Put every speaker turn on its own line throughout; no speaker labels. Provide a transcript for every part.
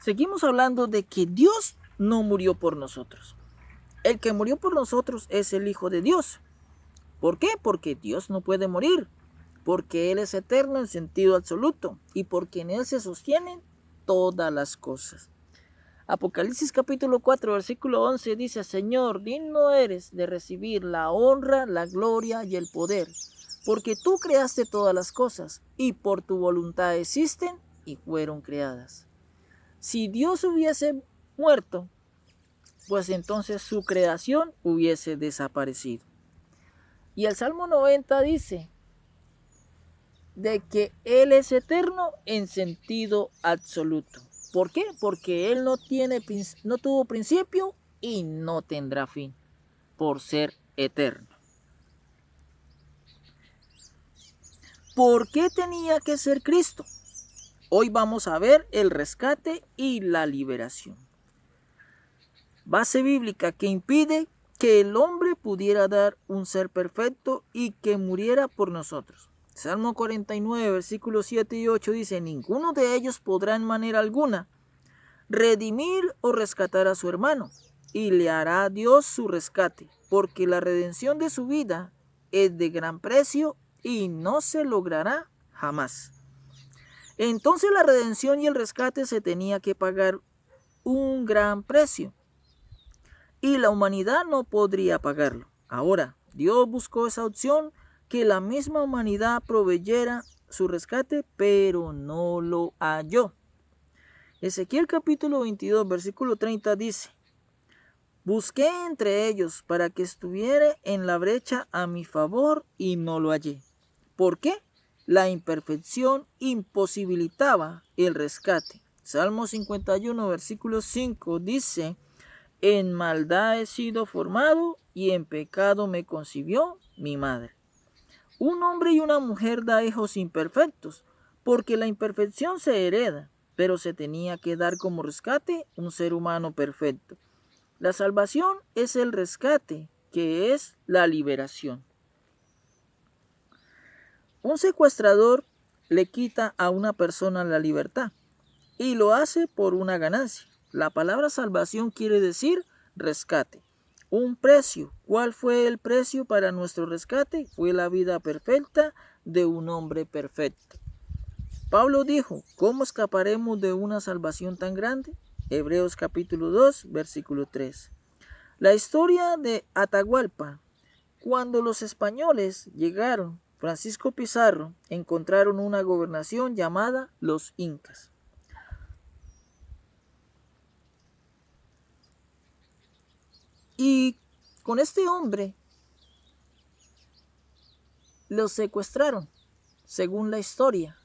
Seguimos hablando de que Dios no murió por nosotros. El que murió por nosotros es el Hijo de Dios. ¿Por qué? Porque Dios no puede morir, porque Él es eterno en sentido absoluto y porque en Él se sostienen todas las cosas. Apocalipsis capítulo 4, versículo 11 dice: Señor, digno eres de recibir la honra, la gloria y el poder, porque tú creaste todas las cosas y por tu voluntad existen y fueron creadas. Si Dios hubiese muerto, pues entonces su creación hubiese desaparecido. Y el Salmo 90 dice de que Él es eterno en sentido absoluto. ¿Por qué? Porque Él no tuvo principio y no tendrá fin, por ser eterno. ¿Por qué tenía que ser Cristo? Hoy vamos a ver el rescate y la liberación. Base bíblica que impide que el hombre pudiera dar un ser perfecto y que muriera por nosotros. Salmo 49, versículos 7 y 8 dice: ninguno de ellos podrá en manera alguna redimir o rescatar a su hermano, y le hará Dios su rescate, porque la redención de su vida es de gran precio y no se logrará jamás. Entonces la redención y el rescate se tenía que pagar un gran precio, y la humanidad no podría pagarlo. Ahora, Dios buscó esa opción, que la misma humanidad proveyera su rescate, pero no lo halló. Ezequiel capítulo 22, versículo 30 dice: busqué entre ellos para que estuviera en la brecha a mi favor y no lo hallé. ¿Por qué? La imperfección imposibilitaba el rescate. Salmo 51, versículo 5 dice: en maldad he sido formado y en pecado me concibió mi madre. Un hombre y una mujer da hijos imperfectos, porque la imperfección se hereda, pero se tenía que dar como rescate un ser humano perfecto. La salvación es el rescate, que es la liberación. Un secuestrador le quita a una persona la libertad y lo hace por una ganancia. La palabra salvación quiere decir rescate. Un precio. ¿Cuál fue el precio para nuestro rescate? Fue la vida perfecta de un hombre perfecto. Pablo dijo: ¿cómo escaparemos de una salvación tan grande? Hebreos capítulo 2, versículo 3. La historia de Atahualpa. Cuando los españoles llegaron, Francisco Pizarro, encontraron una gobernación llamada los Incas. Y con este hombre los secuestraron, según la historia.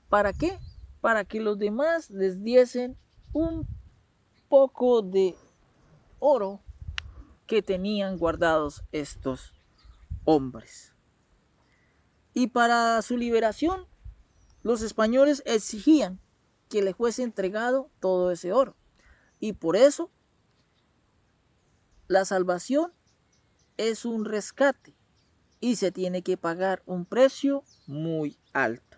¿Para qué? Para que los demás les diesen un poco de oro que tenían guardados estos hombres. Y para su liberación, los españoles exigían que les fuese entregado todo ese oro. Y por eso, la salvación es un rescate y se tiene que pagar un precio muy alto.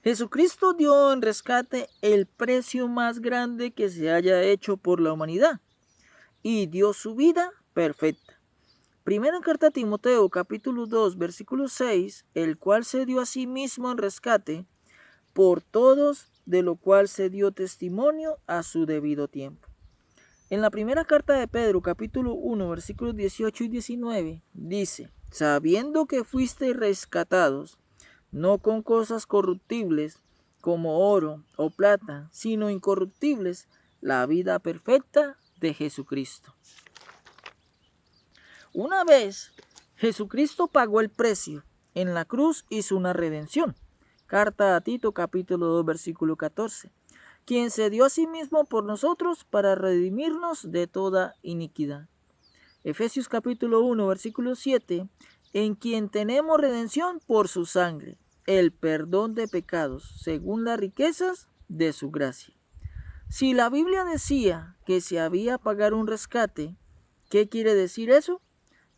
Jesucristo dio en rescate el precio más grande que se haya hecho por la humanidad y dio su vida perfecta. Primera carta a Timoteo capítulo 2 versículo 6, el cual se dio a sí mismo en rescate por todos, de lo cual se dio testimonio a su debido tiempo. En la primera carta de Pedro capítulo 1 versículos 18 y 19 dice: sabiendo que fuisteis rescatados, no con cosas corruptibles como oro o plata, sino incorruptibles, la vida perfecta de Jesucristo. Una vez Jesucristo pagó el precio, en la cruz hizo una redención. Carta a Tito capítulo 2 versículo 14. Quien se dio a sí mismo por nosotros para redimirnos de toda iniquidad. Efesios capítulo 1 versículo 7. En quien tenemos redención por su sangre, el perdón de pecados, según las riquezas de su gracia. Si la Biblia decía que se había pagar un rescate, ¿qué quiere decir eso?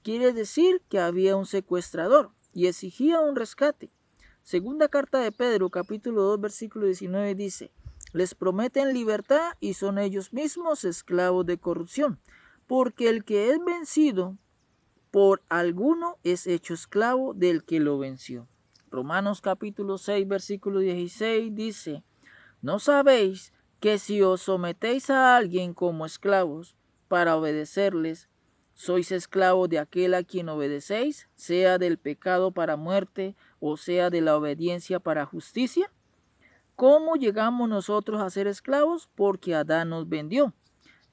Quiere decir que había un secuestrador y exigía un rescate. Segunda carta de Pedro, capítulo 2, versículo 19 dice, les prometen libertad y son ellos mismos esclavos de corrupción, porque el que es vencido por alguno es hecho esclavo del que lo venció. Romanos capítulo 6, versículo 16 dice, ¿no sabéis que si os sometéis a alguien como esclavos para obedecerles, sois esclavos de aquel a quien obedecéis, sea del pecado para muerte o sea de la obediencia para justicia? ¿Cómo llegamos nosotros a ser esclavos? Porque Adán nos vendió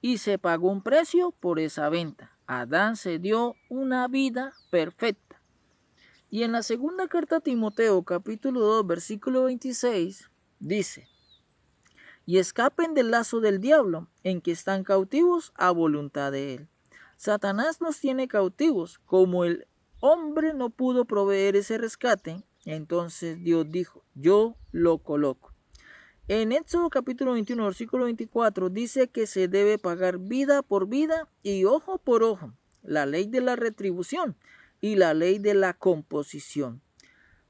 y se pagó un precio por esa venta. Adán se dio una vida perfecta. Y en la segunda carta a Timoteo, capítulo 2, versículo 26, dice, y escapen del lazo del diablo, en que están cautivos a voluntad de él. Satanás nos tiene cautivos. Como el hombre no pudo proveer ese rescate, entonces Dios dijo, yo lo coloco. En Éxodo capítulo 21, versículo 24, dice que se debe pagar vida por vida y ojo por ojo. La ley de la retribución y la ley de la composición.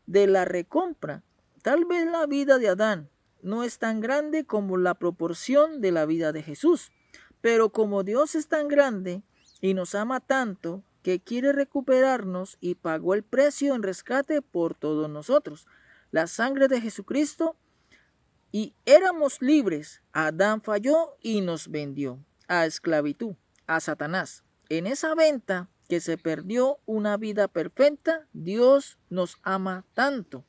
De la recompra, tal vez la vida de Adán no es tan grande como la proporción de la vida de Jesús. Pero como Dios es tan grande y nos ama tanto, que quiere recuperarnos y pagó el precio en rescate por todos nosotros. La sangre de Jesucristo y éramos libres. Adán falló y nos vendió a esclavitud, a Satanás. En esa venta que se perdió una vida perfecta, Dios nos ama tanto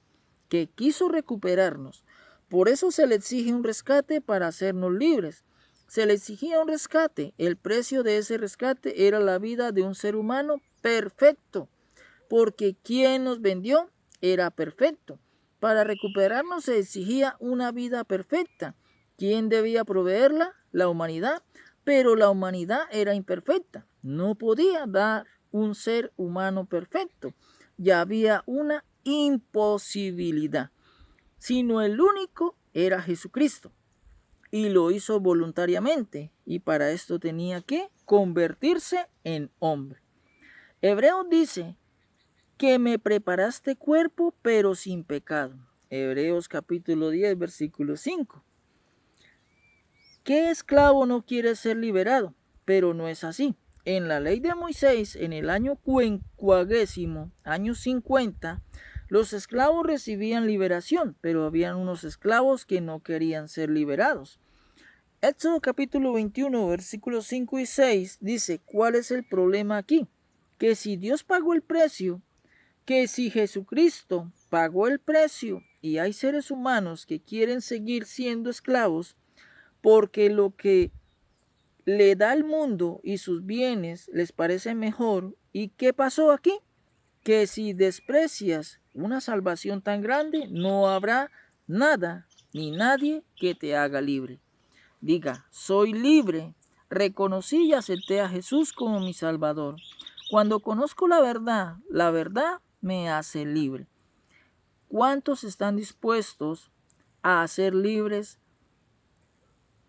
que quiso recuperarnos. Por eso se le exige un rescate para hacernos libres. Se le exigía un rescate. El precio de ese rescate era la vida de un ser humano perfecto, porque quien nos vendió era perfecto. Para recuperarnos se exigía una vida perfecta. ¿Quién debía proveerla? La humanidad. Pero la humanidad era imperfecta. No podía dar un ser humano perfecto. Ya había una imposibilidad. Sino el único era Jesucristo. Y lo hizo voluntariamente. Y para esto tenía que convertirse en hombre. Hebreos dice que me preparaste cuerpo, pero sin pecado. Hebreos capítulo 10, versículo 5. ¿Qué esclavo no quiere ser liberado? Pero no es así. En la ley de Moisés, en el año quincuagésimo, año 50, los esclavos recibían liberación, pero habían unos esclavos que no querían ser liberados. Éxodo capítulo 21, versículos 5 y 6 dice, ¿cuál es el problema aquí? Que si Dios pagó el precio, que si Jesucristo pagó el precio y hay seres humanos que quieren seguir siendo esclavos porque lo que le da el mundo y sus bienes les parece mejor, ¿y qué pasó aquí? Que si desprecias una salvación tan grande, no habrá nada ni nadie que te haga libre. Diga, soy libre, reconocí y acepté a Jesús como mi Salvador. Cuando conozco la verdad me hace libre. ¿Cuántos están dispuestos a ser libres?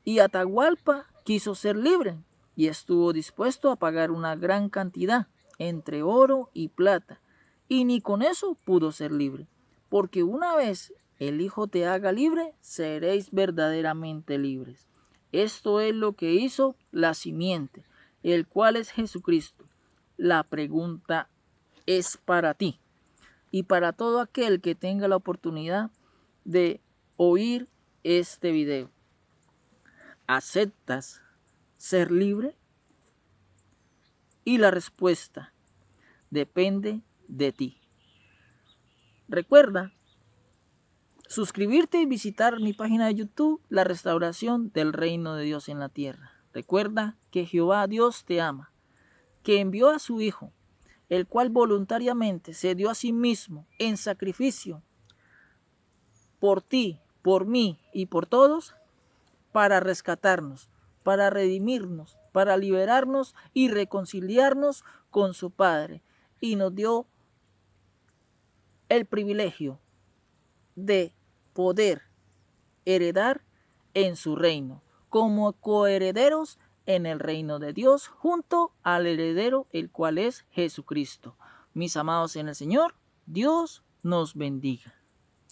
Y Atahualpa quiso ser libre y estuvo dispuesto a pagar una gran cantidad entre oro y plata. Y ni con eso pudo ser libre. Porque una vez el Hijo te haga libre, seréis verdaderamente libres. Esto es lo que hizo la simiente, el cual es Jesucristo. La pregunta es para ti y para todo aquel que tenga la oportunidad de oír este video. ¿Aceptas ser libre? Y la respuesta depende de ti. Recuerda suscribirte y visitar mi página de YouTube, La Restauración del Reino de Dios en la Tierra. Recuerda que Jehová Dios te ama, que envió a su Hijo, el cual voluntariamente se dio a sí mismo en sacrificio por ti, por mí y por todos, para rescatarnos, para redimirnos, para liberarnos y reconciliarnos con su Padre. Y nos dio el privilegio de poder heredar en su reino, como coherederos en el reino de Dios, junto al heredero, el cual es Jesucristo. Mis amados en el Señor, Dios nos bendiga.